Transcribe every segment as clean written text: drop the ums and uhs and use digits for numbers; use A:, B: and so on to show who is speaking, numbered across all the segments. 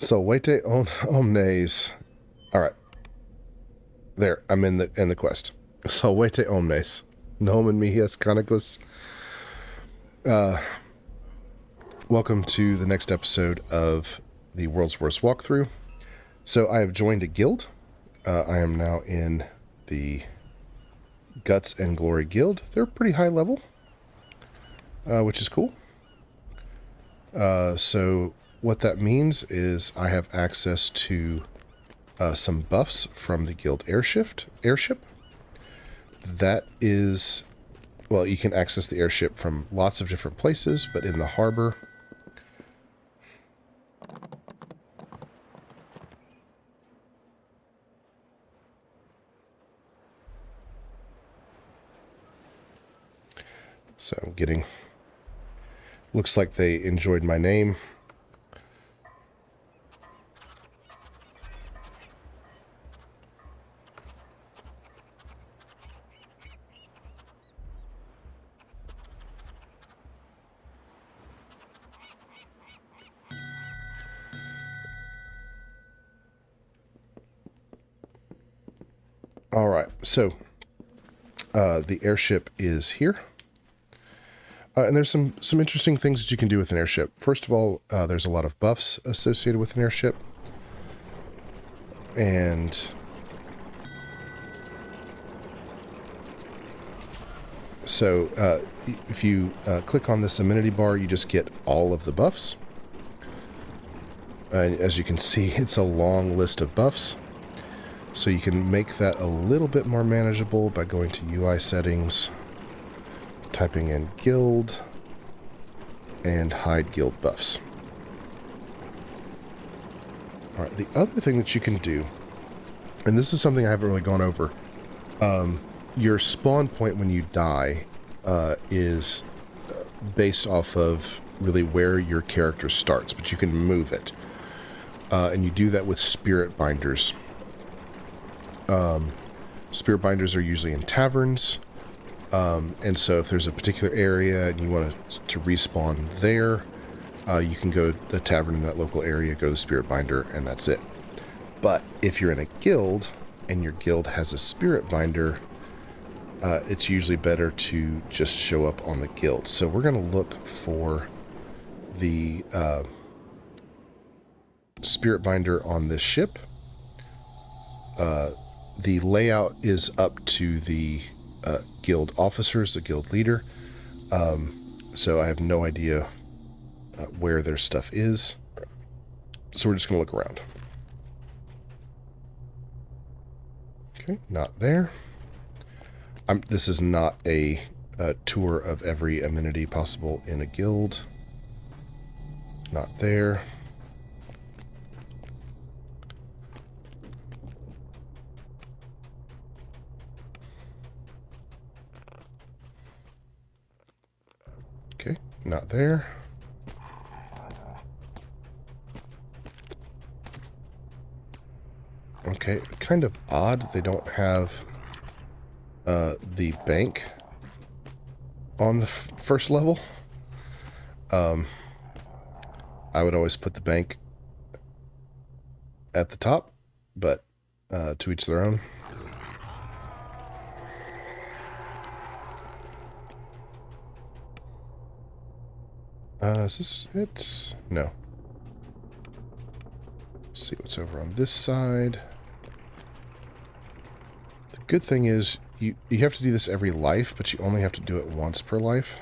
A: Salvete Omnes. All right, there. I'm in the quest. Salvete Omnes. Nomen mihias canonicus. Welcome to the next episode of the World's Worst Walkthrough. So I have joined a guild. I am now in the Guts and Glory Guild. They're pretty high level, which is cool. So what that means is I have access to some buffs from the guild airship. That is, well, you can access the airship from lots of different places, but in the harbor, so I'm getting, looks like they enjoyed my name. All right, so the airship is here. And there's some interesting things that you can do with an airship. First of all, there's a lot of buffs associated with an airship. And so if you click on this amenity bar, you just get all of the buffs. And as you can see, it's a long list of buffs. So you can make that a little bit more manageable by going to UI settings, typing in guild, and hide guild buffs. All right, the other thing that you can do, and this is something I haven't really gone over, your spawn point when you die is based off of really where your character starts, but you can move it. And you do that with spirit binders. Spirit binders are usually in taverns. And so if there's a particular area and you want to respawn there, you can go to the tavern in that local area, go to the spirit binder, and that's it. But if you're in a guild and your guild has a spirit binder, it's usually better to just show up on the guild. So we're going to look for the spirit binder on this ship. The layout is up to the guild officers, the guild leader. So I have no idea where their stuff is. So we're just going to look around. Okay, not there. This is not a tour of every amenity possible in a guild. Not there. Okay, not there. Okay, kind of odd they don't have the bank on the first level. I would always put the bank at the top, but to each their own. Is this it? No. Let's see what's over on this side. The good thing is you have to do this every life, but you only have to do it once per life.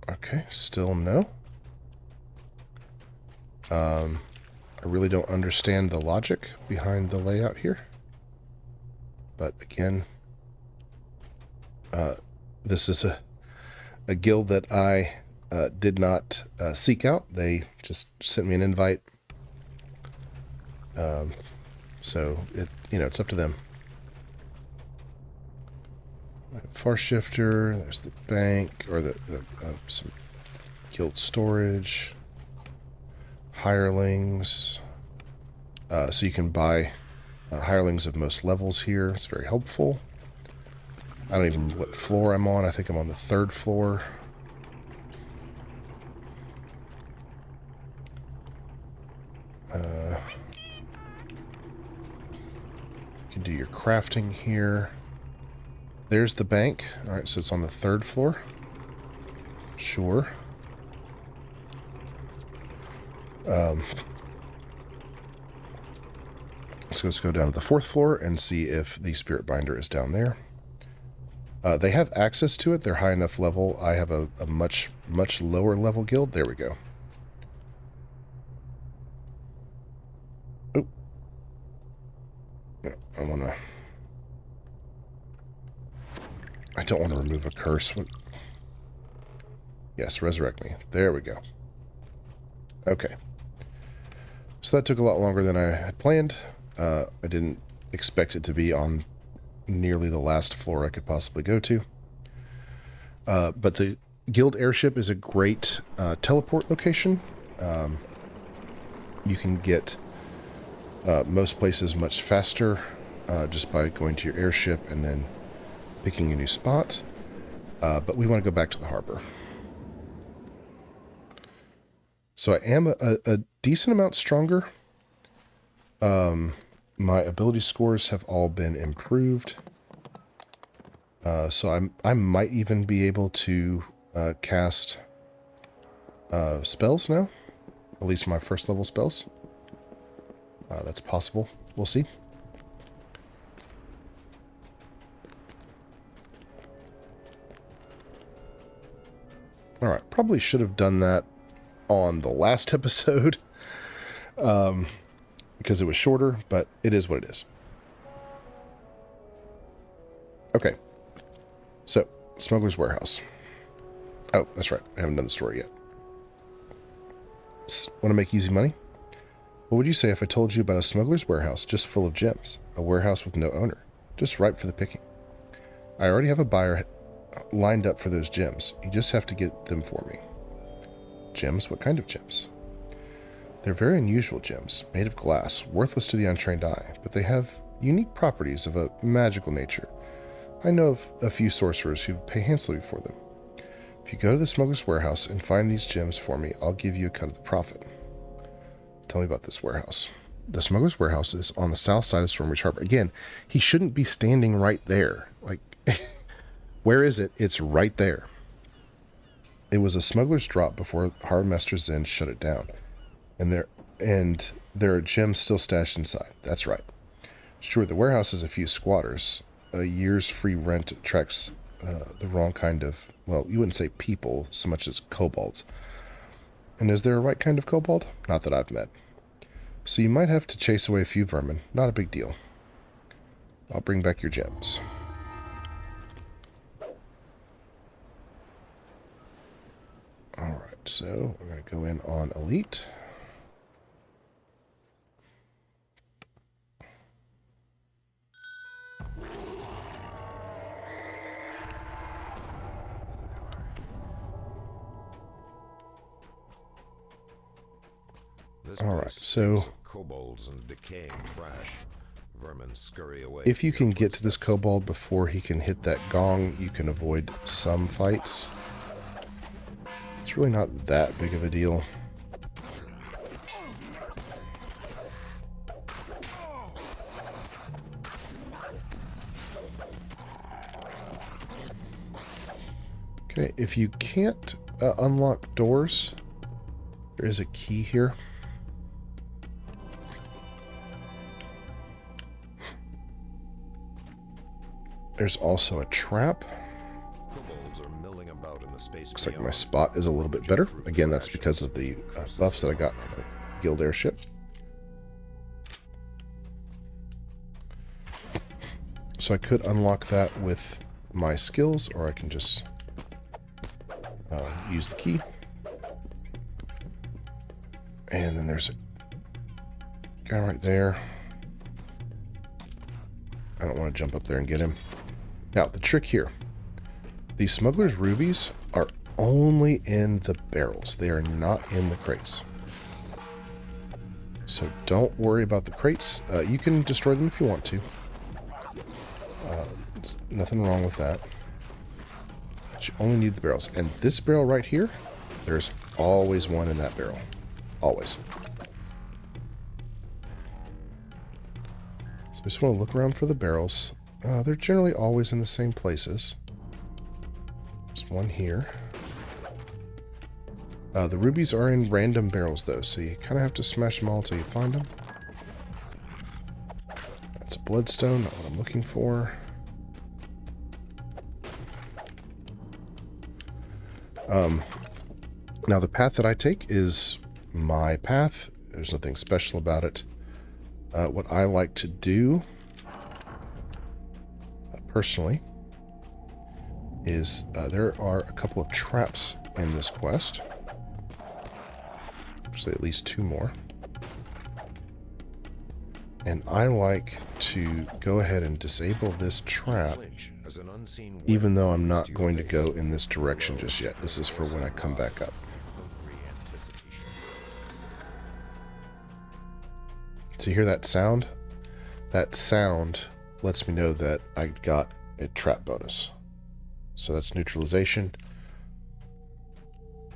A: Okay, still no. I really don't understand the logic behind the layout here. But again, this is a guild that I did not seek out. They just sent me an invite. So it's up to them. Far shifter. There's the bank, or some guild storage, hirelings. So you can buy hirelings of most levels here. It's very helpful. I don't even know what floor I'm on. I think I'm on the 3rd floor. You can do your crafting here. There's the bank. Alright, so it's on the 3rd floor. Sure. So let's go down to the 4th floor and see if the Spirit Binder is down there. They have access to it. They're high enough level. I have a much lower level guild. There we go. Oh. I don't want to remove a curse. What? Yes, resurrect me. There we go. Okay. So that took a lot longer than I had planned. I didn't expect it to be on nearly the last floor I could possibly go to. But the guild airship is a great teleport location. You can get most places much faster just by going to your airship and then picking a new spot. But we want to go back to the harbor. So I am a decent amount stronger. My ability scores have all been improved. So I might even be able to cast spells now. At least my 1st level spells. That's possible. We'll see. Alright, probably should have done that on the last episode. Because it was shorter, but it is what it is. Okay. So, Smuggler's Warehouse. Oh, that's right. I haven't done the story yet. Want to make easy money? What would you say if I told you about a smuggler's warehouse just full of gems? A warehouse with no owner. Just ripe for the picking. I already have a buyer lined up for those gems. You just have to get them for me. Gems? What kind of gems? They're very unusual gems, made of glass, worthless to the untrained eye, but they have unique properties of a magical nature. I know of a few sorcerers who pay handsomely for them. If you go to the smuggler's warehouse and find these gems for me, I'll give you a cut of the profit. Tell me about this warehouse. The smuggler's warehouse is on the south side of Stormreach Harbor. Again, he shouldn't be standing right there. Like, where is it? It's right there. It was a smuggler's drop before Harbor Zen shut it down. And there are gems still stashed inside. That's right. Sure, the warehouse has a few squatters. A year's free rent attracts the wrong kind of, well, you wouldn't say people so much as kobolds. And is there a right kind of kobold? Not that I've met. So you might have to chase away a few vermin. Not a big deal. I'll bring back your gems. Alright, so we're going to go in on Elite. Alright, so
B: kobolds and decaying trash. Vermin scurry away.
A: If you can get to this kobold before he can hit that gong, you can avoid some fights. It's really not that big of a deal. Okay, if you can't unlock doors, there is a key here. There's also a trap. Looks like my spot is a little bit better. Again, that's because of the buffs that I got from the guild airship. So I could unlock that with my skills, or I can just use the key. And then there's a guy right there. I don't want to jump up there and get him. Now, the trick here. These smuggler's rubies are only in the barrels. They are not in the crates. So don't worry about the crates. You can destroy them if you want to. Nothing wrong with that. But you only need the barrels. And this barrel right here, there's always one in that barrel. Always. So I just want to look around for the barrels. They're generally always in the same places. There's one here. The rubies are in random barrels, though, so you kind of have to smash them all until you find them. That's a bloodstone, not what I'm looking for. Now, the path that I take is my path. There's nothing special about it. What I like to do, personally, is there are a couple of traps in this quest. Actually, at least 2 more. And I like to go ahead and disable this trap, even though I'm not going to go in this direction just yet. This is for when I come back up. So you hear that sound? That sound lets me know that I got a trap bonus. So that's neutralization.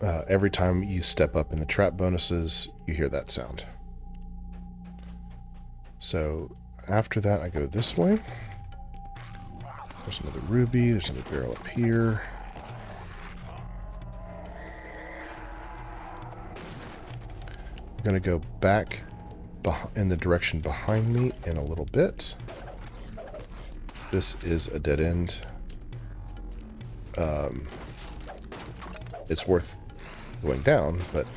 A: Every time you step up in the trap bonuses, you hear that sound. So after that, I go this way. There's another ruby. There's another barrel up here. I'm going to go back in the direction behind me in a little bit. This is a dead end. It's worth going down, but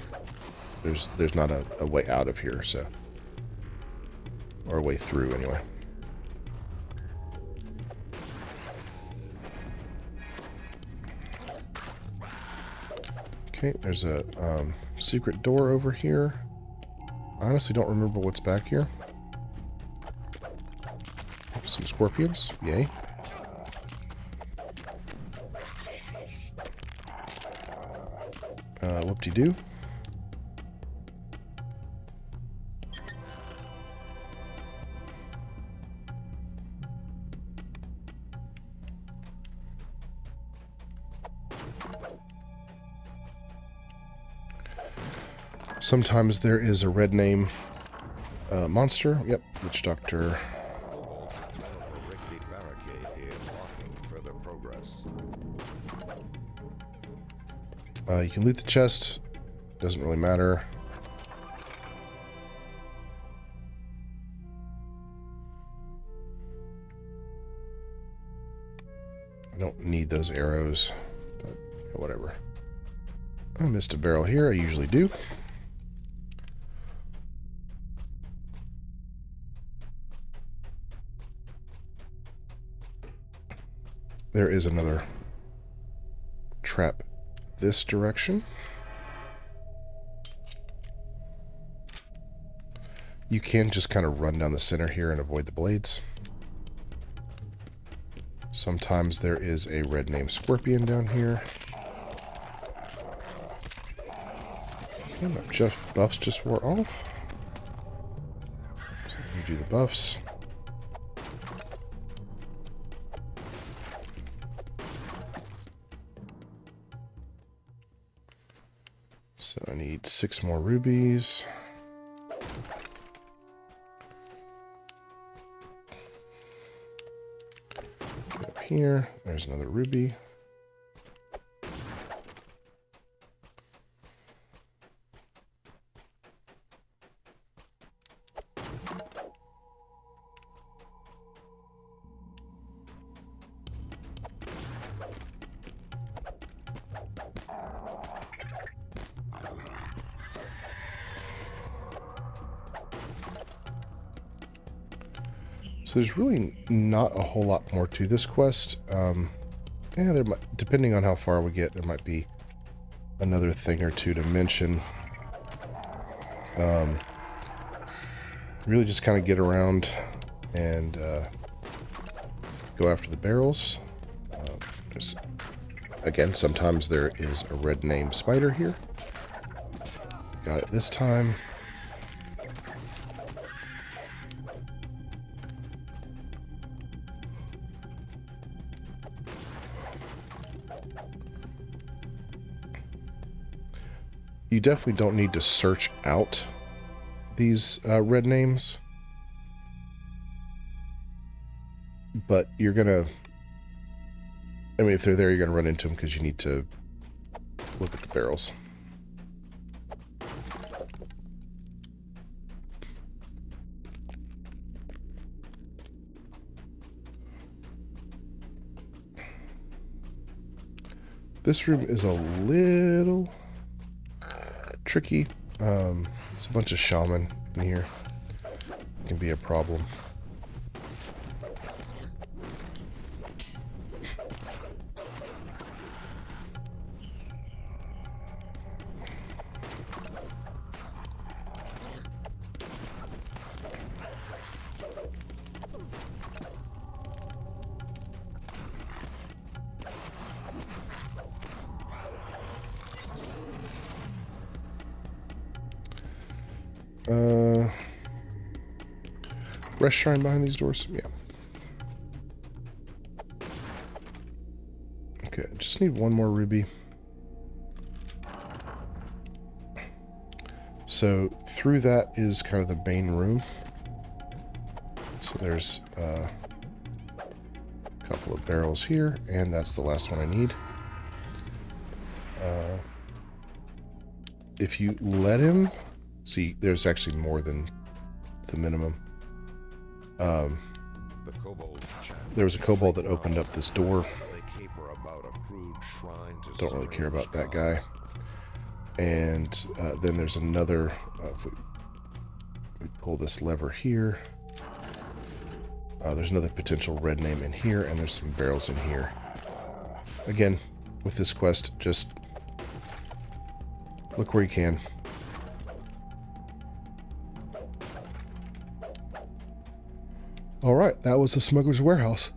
A: there's not a way out of here, so, or a way through anyway. Okay, there's a secret door over here. I honestly don't remember what's back here. Some scorpions, yay. Whoop-de-doo. Sometimes there is a red name monster. Yep, Witch Doctor. You can loot the chest. Doesn't really matter. I don't need those arrows, but whatever. I missed a barrel here. I usually do. There is another trap this direction. You can just kind of run down the center here and avoid the blades. Sometimes there is a red name scorpion down here. Okay, my buffs just wore off. So let me do the buffs. So I need 6 more rubies. Get up here. There's another ruby. So there's really not a whole lot more to this quest. Yeah, there might, depending on how far we get, there might be another thing or two to mention. Really just kind of get around and go after the barrels. There's Again, sometimes there is a red name spider here. Got it this time. You definitely don't need to search out these red names, but you're gonna, I mean, if they're there, you're gonna run into them because you need to look at the barrels. This room is a little tricky. It's a bunch of shaman in here. It can be a problem. Rest shrine behind these doors? Yeah. Okay, just need one more ruby. So through that is kind of the main room. So there's a couple of barrels here, and that's the last one I need. If you let him, see, there's actually more than the minimum. There was a kobold that opened up this door. Don't really care about that guy. And then there's another, if we pull this lever here, there's another potential red name in here, and there's some barrels in here. Again, with this quest, just look where you can. Alright, that was the Smuggler's Warehouse.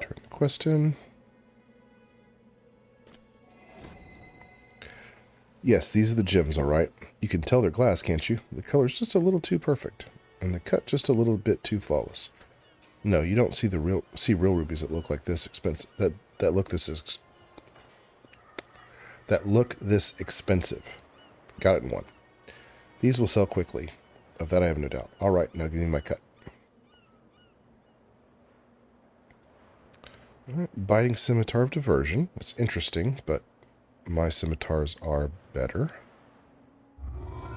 A: Turn the quest in. Yes, these are the gems, alright. You can tell they're glass, can't you? The color's just a little too perfect, and the cut just a little bit too flawless. No, you don't see real rubies that look like this expensive. That look this expensive. Got it in one. These will sell quickly. Of that I have no doubt. Alright, now give me my cut. Biting Scimitar of Diversion. It's interesting, but my scimitars are better.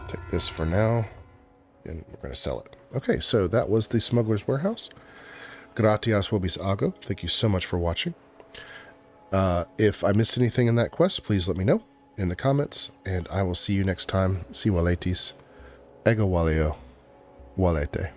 A: Take this for now, and we're going to sell it. Okay, so that was the Smuggler's Warehouse. Gratias vobis ago. Thank you so much for watching. If I missed anything in that quest, please let me know in the comments, and I will see you next time. Si valetis, ego valeo, valete.